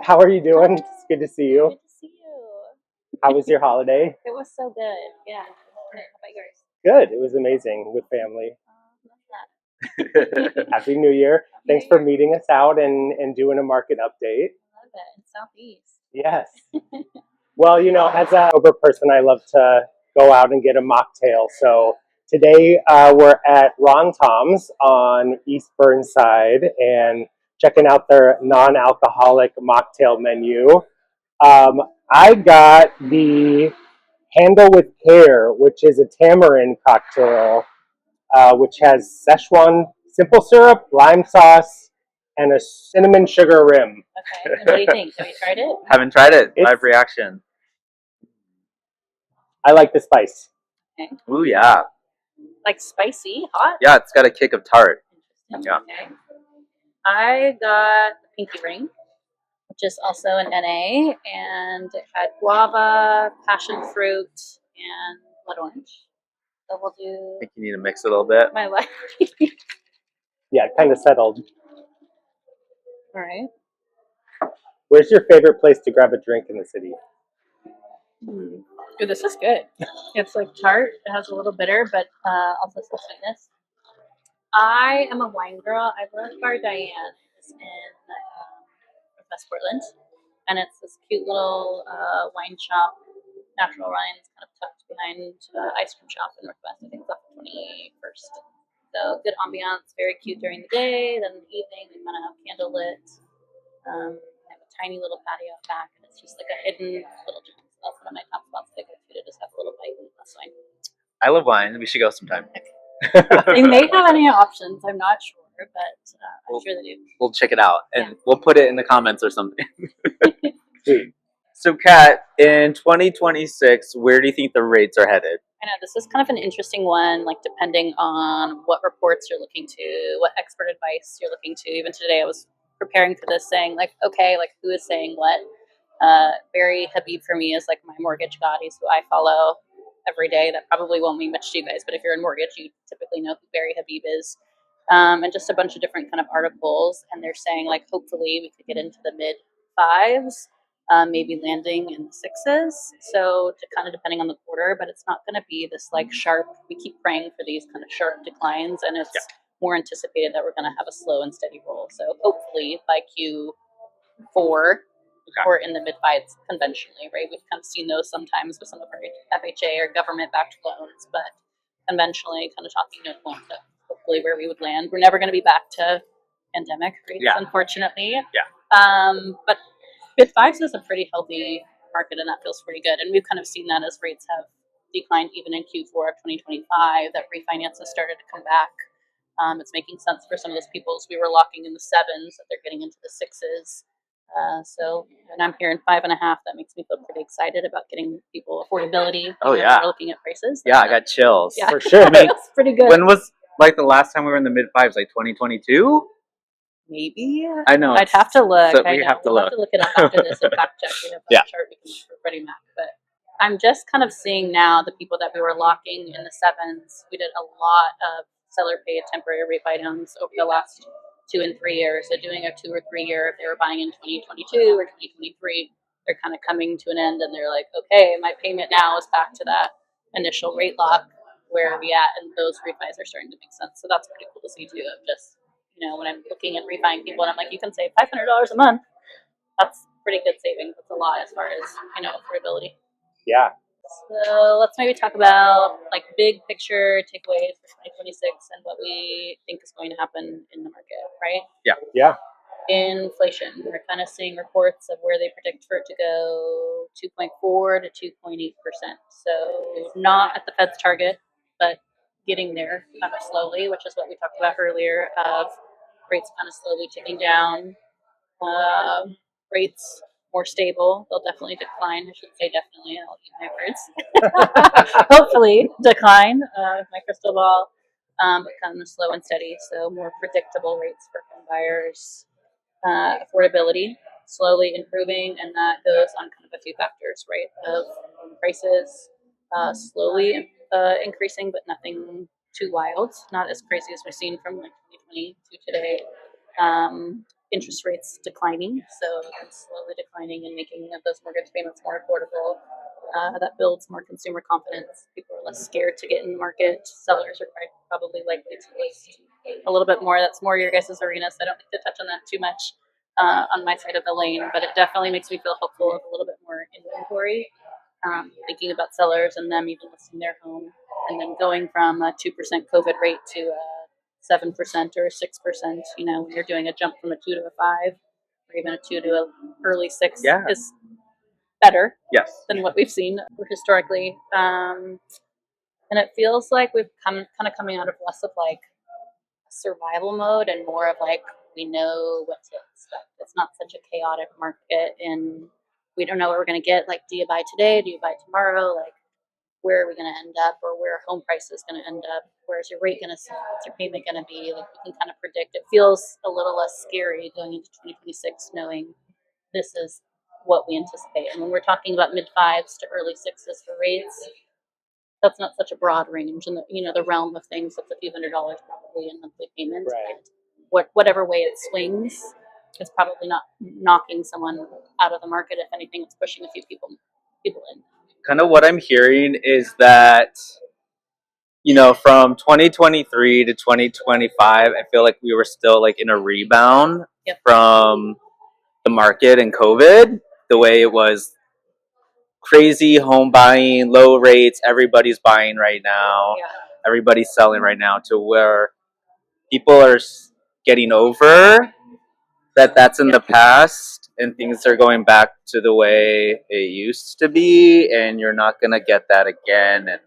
Kat, how are you doing? It's good to see you. Good to see you. How was your holiday? It was so good. Yeah. How about yours? Good. It was amazing with family. Love that. Happy New Year. New Thanks for Year. meeting us out and doing a market update. Love it. In Southeast. Yes. Well, as a sober person, I love to go out and get a mocktail. So today we're at Ron Tom's on East Burnside and checking out their non-alcoholic mocktail menu. I got the Handle with Care, which is a tamarind cocktail, which has Szechuan simple syrup, lime sauce, and a cinnamon sugar rim. Okay. And what do you think? Have you tried it? Haven't tried it. Live reaction. I like the spice. Okay. Ooh, yeah. Like spicy, hot? Yeah, it's got a kick of tart. Interesting. Yeah. Okay. I got the Pinky Ring, which is also an NA, and it had guava, passion fruit, and blood orange. So we'll do I think you need to mix it a little bit. my life. Yeah, kind of settled. All right. Where's your favorite place to grab a drink in the city? Ooh, this is good. It's like tart. It has a little bitter, but also some sweetness. I am a wine girl. I love Bar Diane. It's in West Portland, and it's this cute little wine shop. Natural wines, kind of tucked behind ice cream shop in Northwest. I think it's off 21st. So good ambiance, very cute during the day. Then in the evening, we kind of have candle lit. Have a tiny little patio out back, and it's just like a hidden little gem. So that's one of my top spots that I go to just have a little bite and that's fine. I love wine. We should go sometime. They may have any options. I'm not sure, but I'm sure they do. We'll check it out, and Yeah. we'll put it in the comments or something. Sweet. So, Kat, in 2026, where do you think the rates are headed? I know this is kind of an interesting one, like depending on what reports you're looking to, what expert advice you're looking to. Even today, I was preparing for this, saying like, okay, like who is saying what? Barry Habib for me is like my mortgage god. He's who I follow every day. That probably won't mean much to you guys, but if you're in mortgage, you typically know who Barry Habib is. And just a bunch of different kind of articles, and they're saying like, hopefully we could get into the mid fives. Maybe landing in the sixes. So kind of depending on the quarter, but it's not going to be this like sharp. We keep praying for these kind of sharp declines, and it's more anticipated that we're going to have a slow and steady roll. So hopefully by Q4 or in the mid fives conventionally, right? We've kind of seen those sometimes with some of our FHA or government-backed loans, but conventionally, kind of talking no point to hopefully where we would land. We're never going to be back to pandemic rates, unfortunately. But mid fives is a pretty healthy market, and that feels pretty good. And we've kind of seen that as rates have declined even in Q4 of 2025, that refinances started to come back. It's making sense for some of those people. So we were locking in the sevens, that they're getting into the sixes. So when I'm hearing 5.5, that makes me feel pretty excited about getting people affordability. Oh, yeah. We're looking at prices. Yeah, I got chills. Yeah, for sure. I mean, that's pretty good. when was like the last time we were in the mid fives? Like 2022? Maybe. I know. I'd have to look. So I we know. have to We'll look. have to look it up after this and fact check. We have that chart we can use for Freddie Mac. But I'm just kind of seeing now the people that we were locking in the sevens. We did a lot of seller paid temporary rate buy downs over the last 2 and 3 years. So doing a 2 or 3 year, if they were buying in 2022 or 2023, they're kind of coming to an end, and they're like, okay, my payment now is back to that initial rate lock. Where are we at? And those refis are starting to make sense. So that's pretty cool to see too. Of just, when I'm looking at refining people, and I'm like, you can save $500 a month. That's pretty good savings. That's a lot as far as affordability. Yeah. So let's maybe talk about like big picture takeaways for 2026 and what we think is going to happen in the market, right? Yeah. Inflation. We're kind of seeing reports of where they predict for it to go 2.4 to 2.8%. So not at the Fed's target, but getting there kind of slowly, which is what we talked about earlier, of rates kind of slowly ticking down. Rates more stable. They'll definitely decline. I should say definitely. I'll eat my words. Hopefully decline with my crystal ball, but kind of slow and steady. So more predictable rates for home buyers. Affordability slowly improving, and that goes on kind of a few factors, right? Of prices slowly increasing, but nothing too wild. Not as crazy as we've seen from like 2020 to today. interest rates declining, so it's slowly declining and making those mortgage payments more affordable. That builds more consumer confidence. People are less scared to get in the market. Sellers are probably likely to list a little bit more. That's more your guys' arena, so I don't need to touch on that too much on my side of the lane, but it definitely makes me feel hopeful of a little bit more inventory. Thinking about sellers and them even listing their home, and then going from a 2% COVID rate to a 7% or 6%. You know, when you're doing a jump from a 2 to a 5, or even a 2 to a early 6 Yeah. is better Yes. than what we've seen historically. And it feels like we've kind of coming out of less of like survival mode and more of like we know what to expect. It's not such a chaotic market, and we don't know what we're going to get. Like, do you buy today? Do you buy tomorrow? Like, where are we going to end up, or where home price is going to end up? Where's your rate going to sit? What's your payment going to be? Like, we can kind of predict. It feels a little less scary going into 2026, knowing this is what we anticipate. And when we're talking about mid fives to early sixes for rates, that's not such a broad range in the the realm of things. That's a few $100s probably in monthly payments. Right. Whatever way it swings, it's probably not knocking someone out of the market. If anything, it's pushing a few people in. Kind of what I'm hearing is that, from 2023 to 2025, I feel like we were still like in a rebound Yep. from the market and COVID, the way it was crazy home buying, low rates, everybody's buying right now, Yeah. everybody's selling right now, to where people are getting over that's in the past, and things are going back to the way it used to be, and you're not going to get that again. And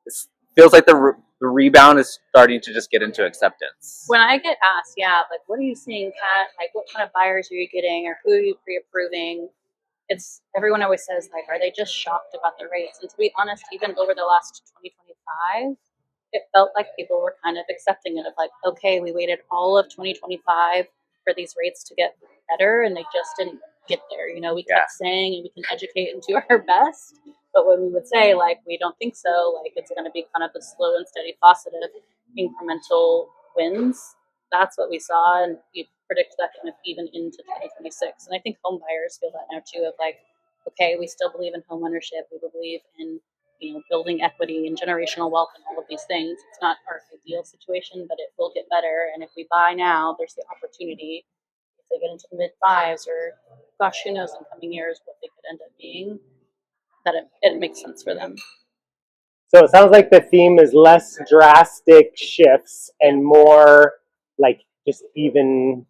it feels like the rebound is starting to just get into acceptance. When I get asked, like, what are you seeing, Kat? Like, what kind of buyers are you getting, or who are you pre-approving? It's everyone always says, like, are they just shocked about the rates? And to be honest, even over the last 2025, it felt like people were kind of accepting it, of like, okay, we waited all of 2025 for these rates to get better, and they just didn't get there. We kept saying, and we can educate and do our best, but when we would say, like, we don't think so, like, it's going to be kind of a slow and steady positive incremental wins, that's what we saw, and we predict that kind of even into 2026. And I think home buyers feel that now too, of like, okay, we still believe in home ownership, we believe in building equity and generational wealth and all of these things. It's not our ideal situation, but it will get better. And if we buy now, there's the opportunity, if they get into the mid fives, or gosh, who knows in coming years what they could end up being, that it makes sense for them. So it sounds like the theme is less drastic shifts and more like just even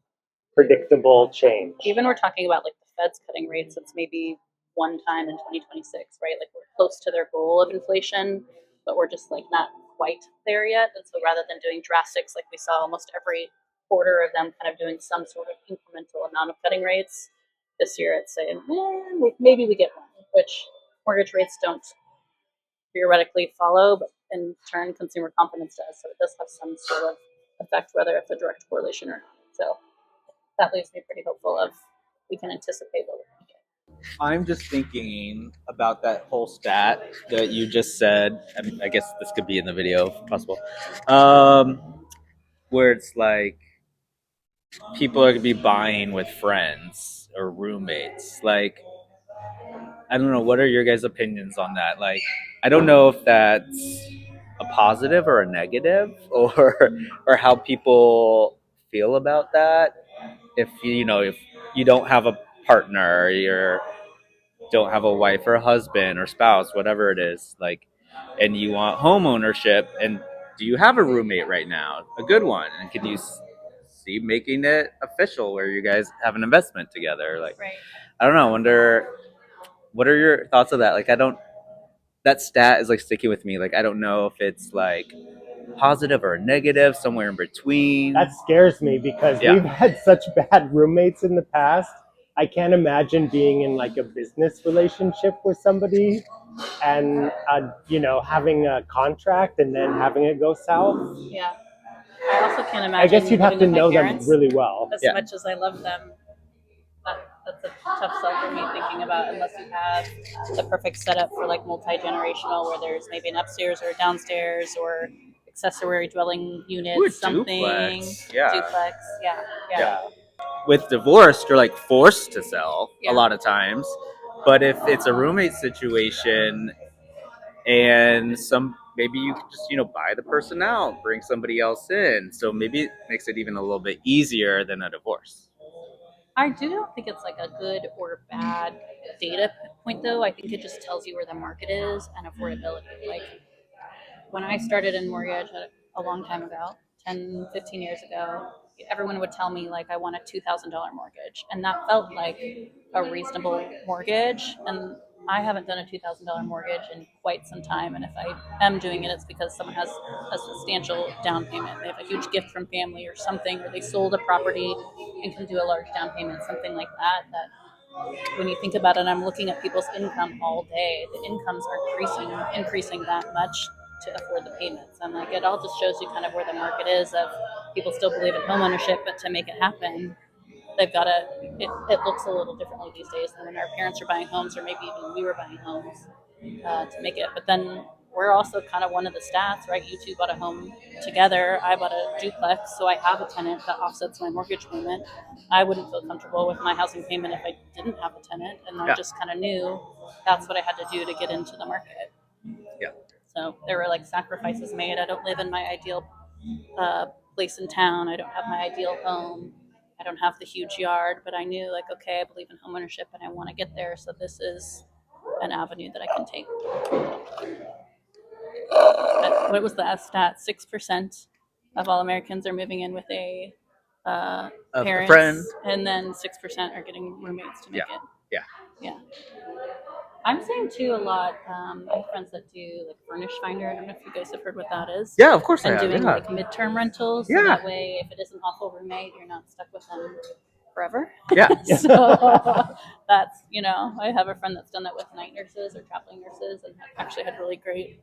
predictable change. Even we're talking about like the Fed's cutting rates, it's maybe one time in 2026, right? Like, we're close to their goal of inflation, but we're just like not quite there yet. And so rather than doing drastics, like we saw almost every quarter of them kind of doing some sort of incremental amount of cutting rates, this year it's saying, maybe we get one, which mortgage rates don't theoretically follow, but in turn consumer confidence does. So it does have some sort of effect, whether it's a direct correlation or not. So that leaves me pretty hopeful of we can anticipate what we're going to get. I'm just thinking about that whole stat that you just said. I guess this could be in the video if possible. Where it's like people are going to be buying with friends or roommates. Like, I don't know. What are your guys' opinions on that? Like, I don't know if that's a positive or a negative, or how people feel about that. If you don't have a partner, or you don't have a wife or a husband or spouse, whatever it is, like, and you want home ownership, and do you have a roommate right now, a good one, and can you see making it official where you guys have an investment together? Like, Right. I don't know. I wonder, what are your thoughts of that? Like, that stat is like sticking with me. Like, I don't know if it's like positive or negative, somewhere in between. That scares me because we've had such bad roommates in the past. I can't imagine being in like a business relationship with somebody and having a contract and then having it go south. Yeah. I also can't imagine. I guess you'd have to living with know my parents them really well. as much as I love them. That's a tough sell for me thinking about, unless you have the perfect setup for like multi-generational, where there's maybe an upstairs or a downstairs or accessory dwelling unit, Ooh, something duplex. Yeah. duplex. Yeah. with divorce, you're like forced to sell Yeah. a lot of times. But if it's a roommate situation and maybe you could just buy the person out, bring somebody else in, so maybe it makes it even a little bit easier than a divorce. I don't think it's like a good or bad data point, though. I think it just tells you where the market is and affordability. Like when I started in mortgage a long time ago, 10, 15 years ago, everyone would tell me like I want a $2,000 mortgage, and that felt like a reasonable mortgage. And I haven't done a $2,000 mortgage in quite some time, and if I am doing it, it's because someone has a substantial down payment. They have a huge gift from family or something, or they sold a property and can do a large down payment, something like that. That when you think about it, I'm looking at people's income all day. The incomes are increasing that much to afford the payments. I'm like, it all just shows you kind of where the market is of people still believe in homeownership, but to make it happen, they've got to, it looks a little differently these days than when our parents were buying homes, or maybe even we were buying homes to make it. But then we're also kind of one of the stats, right? You two bought a home together. I bought a duplex, so I have a tenant that offsets my mortgage payment. I wouldn't feel comfortable with my housing payment if I didn't have a tenant, and I just kind of knew that's what I had to do to get into the market. Yeah. So there were like sacrifices made. I don't live in my ideal place in town. I don't have my ideal home. I don't have the huge yard, but I knew like, okay, I believe in homeownership and I want to get there. So this is an avenue that I can take. What was the stat? 6% of all Americans are moving in with a parents, friend, and then 6% are getting roommates to make it. Yeah. I'm seeing too a lot. I have friends that do like Furnish Finder. I don't know if you guys have heard what that is. Yeah, of course I And have. doing Yeah. like midterm rentals, so Yeah. that way, if it is an awful roommate, you're not stuck with them forever. Yeah. So that's, I have a friend that's done that with night nurses or traveling nurses, and have actually had really great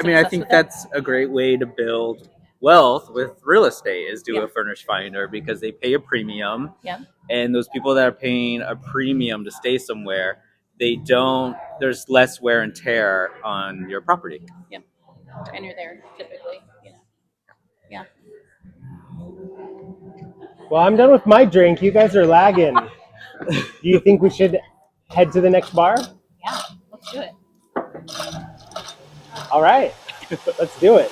I mean, I success think with that's a great way to build wealth with real estate is do Yeah. a furnished finder, because they pay a premium. Yeah. And those people that are paying a premium to stay somewhere, there's less wear and tear on your property. Yeah. And you're there typically, Yeah. Well, I'm done with my drink. You guys are lagging. Do you think we should head to the next bar? Yeah. Let's do it. All right, let's do it.